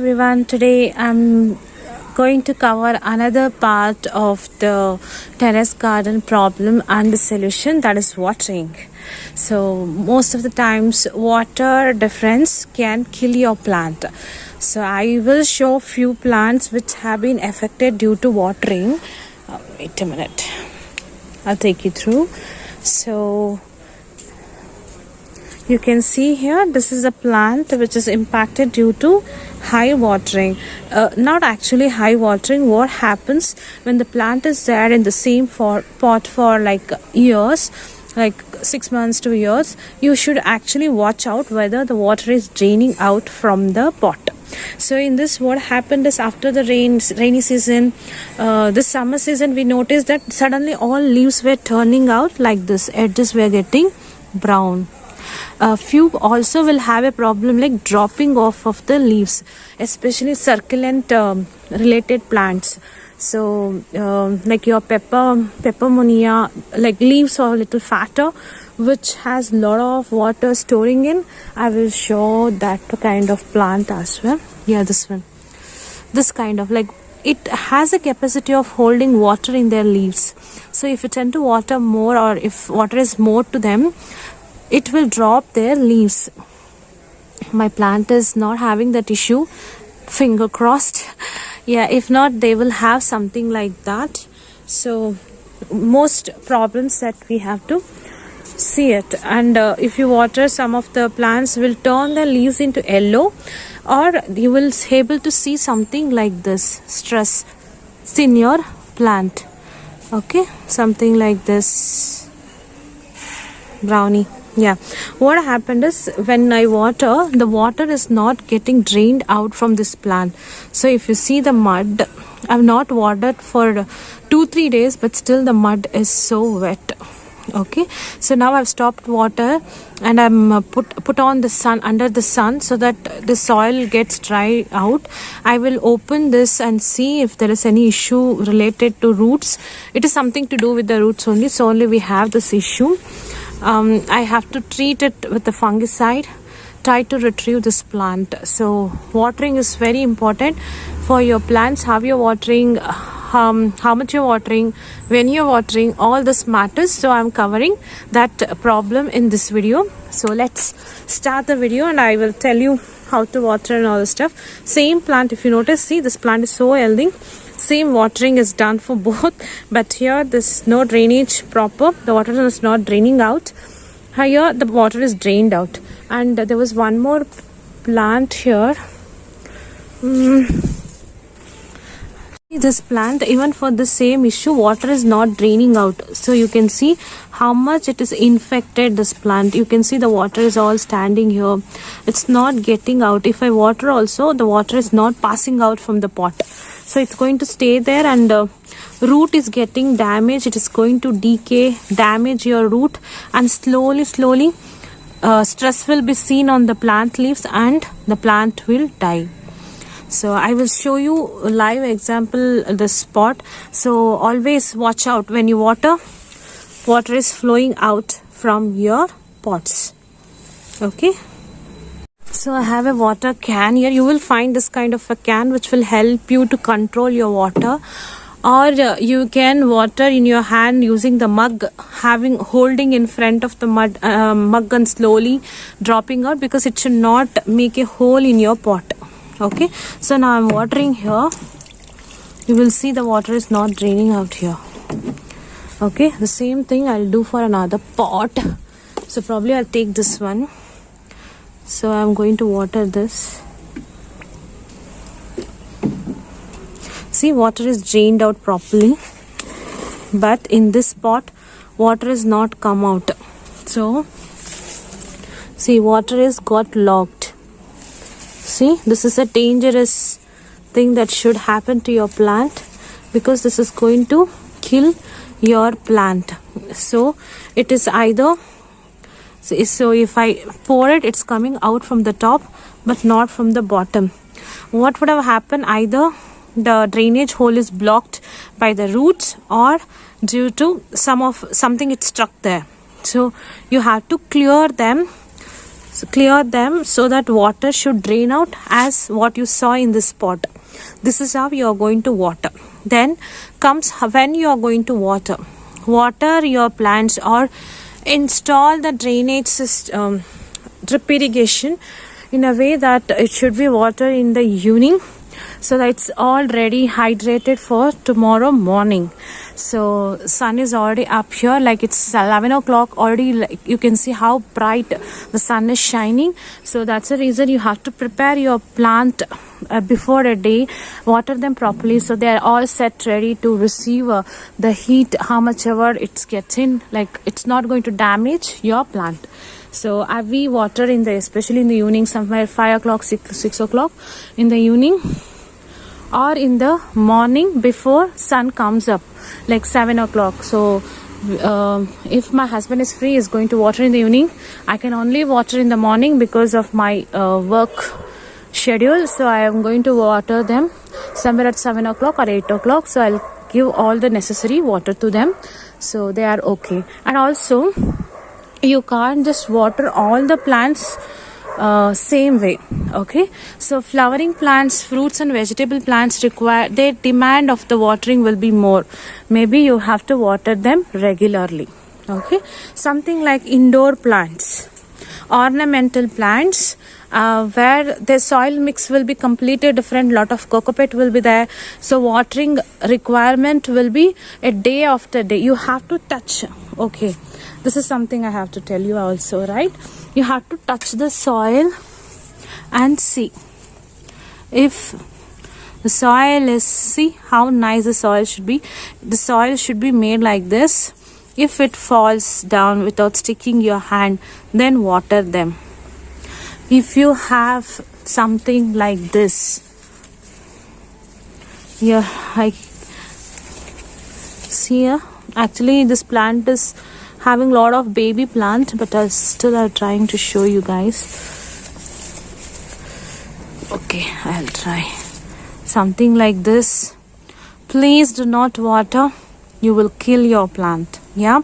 everyone, today I'm going to cover another part of the terrace garden problem and the solution, that is watering. So most of the times water difference can kill your plant. So I will show few plants which have been affected due to watering. Wait a minute, I'll take you through. So you can see here, this is a plant which is impacted due to high watering. Not actually high watering. What happens when the plant is there in the same pot for like years, like 6 months to years, you should actually watch out whether the water is draining out from the pot. So in this, what happened is, after the rainy season, this summer season, we noticed that suddenly all leaves were turning out like this. Edges were getting brown. Few also will have a problem like dropping off of the leaves, especially succulent related plants. So like your peppermonia, like leaves are a little fatter, which has lot of water storing in. I will show that kind of plant as well. Yeah, this one, this kind of, like, it has a capacity of holding water in their leaves. So if you tend to water more, or if water is more to them, it will drop their leaves. My plant is not having that issue, finger crossed. Yeah, if not, they will have something like that. So most problems that we have to see it. And if you water, some of the plants will turn their leaves into yellow, or you will able to see something like this stress in your plant. Okay, something like this, brownie. Yeah, what happened is, when I water, the water is not getting drained out from this plant. So if you see the mud, I've not watered for 2-3 days, but still the mud is so wet. Okay, so now I've stopped water and I'm put on the sun, under the sun, so that the soil gets dry out. I will open this and see if there is any issue related to roots. It is something to do with the roots only, so only we have this issue. I have to treat it with the fungicide, try to retrieve this plant. So watering is very important for your plants. How you're watering, how much you're watering, when you're watering, all this matters. So I'm covering that problem in this video. So let's start the video and I will tell you how to water and all the stuff. Same plant, if you notice, see, this plant is so healthy. Same watering is done for both, but here there's no drainage proper. The water is not draining out. Here the water is drained out. And there was one more plant here. This plant, even for the same issue, water is not draining out. So you can see how much it is infected, this plant. You can see the water is all standing here. It's not getting out. If I water also, the water is not passing out from the pot. So it's going to stay there, and root is getting damaged. It is going to decay, damage your root, and slowly stress will be seen on the plant leaves and the plant will die. So I will show you a live example, the spot. So always watch out when you water. Water is flowing out from your pots. Okay. So I have a water can here. You will find this kind of a can which will help you to control your water. Or you can water in your hand using the mug, holding in front of the mug and slowly dropping out, because it should not make a hole in your pot. Okay, so now I'm watering here. You will see the water is not draining out here. Okay, the same thing I'll do for another pot. So probably I'll take this one. So I'm going to water this. See, water is drained out properly, but in this pot water is not come out. So see, water is got locked. See, this is a dangerous thing that should happen to your plant, because this is going to kill your plant. So it is either, so if I pour it, it's coming out from the top but not from the bottom. What would have happened? Either the drainage hole is blocked by the roots, or due to something it's stuck there. So you have to clear them So clear them so that water should drain out as what you saw in this pot. This is how you are going to water. Then comes when you are going to water your plants or install the drainage system, drip irrigation, in a way that it should be watered in the evening, so that it's already hydrated for tomorrow morning. So sun is already up here, like it's 11 o'clock already. Like you can see how bright the sun is shining. So that's the reason you have to prepare your plant before a day, water them properly so they are all set ready to receive the heat, how much ever it's getting, like it's not going to damage your plant. So we water in the, especially in the evening, somewhere 5 o'clock, 6 o'clock in the evening, or in the morning before sun comes up, like 7 o'clock. So if my husband is free, is going to water in the evening. I can only water in the morning because of my work schedule. So I am going to water them somewhere at 7 o'clock or 8 o'clock. So I'll give all the necessary water to them, so they are okay. And also, you can't just water all the plants same way. Okay, so flowering plants, fruits and vegetable plants require, their demand of the watering will be more. Maybe you have to water them regularly. Okay, something like indoor plants, ornamental plants, where the soil mix will be completely different, lot of cocopeat will be there, so watering requirement will be a day after day. You have to touch. Okay, this is something I have to tell you also, right? You have to touch the soil and see if the soil is, see how nice the soil should be. The soil should be made like this. If it falls down without sticking your hand, then water them. If you have something like this, yeah, I see here, actually this plant is having a lot of baby plant, but I still are trying to show you guys. Okay, I'll try something like this. Please do not water, you will kill your plant. Yeah,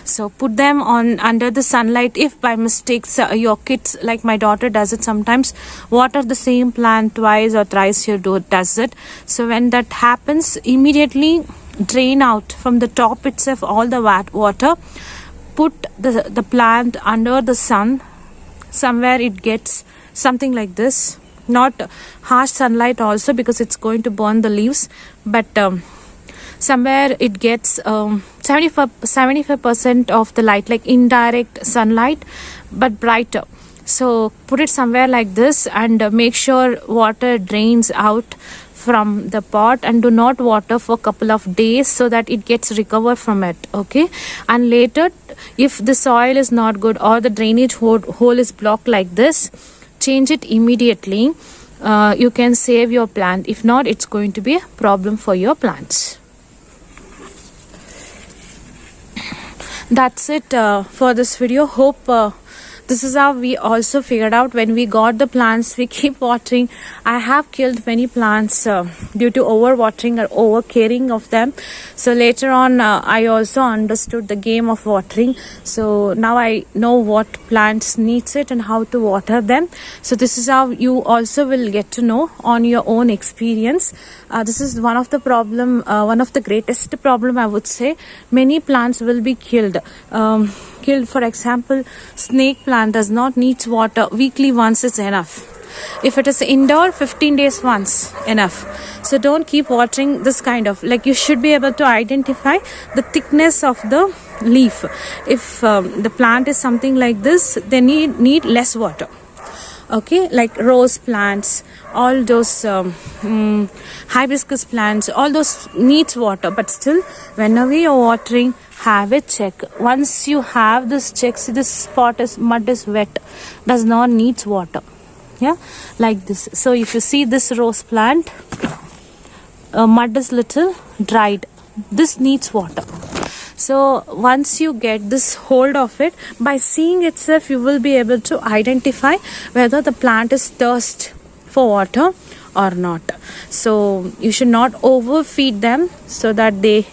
so put them on under the sunlight. If by mistakes your kids, like my daughter does it sometimes, water the same plant twice or thrice, she does it. So when that happens, immediately drain out from the top itself all the water. Put the plant under the sun, somewhere it gets something like this, not harsh sunlight also, because it's going to burn the leaves, but somewhere it gets 75% of the light, like indirect sunlight but brighter. So put it somewhere like this, and make sure water drains out from the pot, and do not water for a couple of days so that it gets recovered from it. Okay, and later, if the soil is not good or the drainage hole is blocked like this, change it immediately. You can save your plant. If not, it's going to be a problem for your plants. That's it for this video. Hope this is how we also figured out when we got the plants. We keep watering. I have killed many plants due to over watering or over caring of them. So later on I also understood the game of watering. So now I know what plants needs it and how to water them. So this is how you also will get to know on your own experience. This is one of the problem, one of the greatest problem, I would say. Many plants will be killed. For example, snake plant does not need water. Weekly once is enough. If it is indoor, 15 days once enough. So don't keep watering this kind of, like, you should be able to identify the thickness of the leaf. If the plant is something like this, they need less water. Okay, like rose plants, all those hibiscus plants, all those needs water, but still whenever you're watering, have a check. Once you have this check, see this spot is mud is wet, does not need water. Yeah, like this. So if you see this rose plant, mud is little dried, this needs water. So once you get this hold of it, by seeing itself, you will be able to identify whether the plant is thirst for water or not. So you should not overfeed them so that they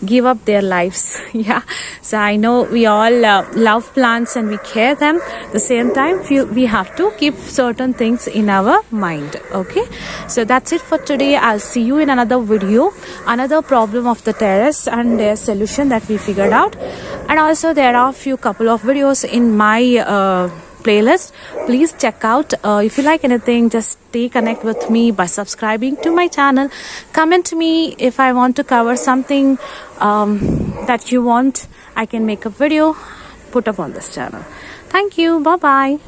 give up their lives. Yeah, so I know we all love plants and we care them. At the same time, we have to keep certain things in our mind. Okay, so that's it for today. I'll see you in another video, another problem of the terrace and their solution that we figured out. And also there are a couple of videos in my playlist. Please check out. If you like anything, just stay connect with me by subscribing to my channel. Comment to me if I want to cover something that you want. I can make a video, put up on this channel. Thank you. Bye bye.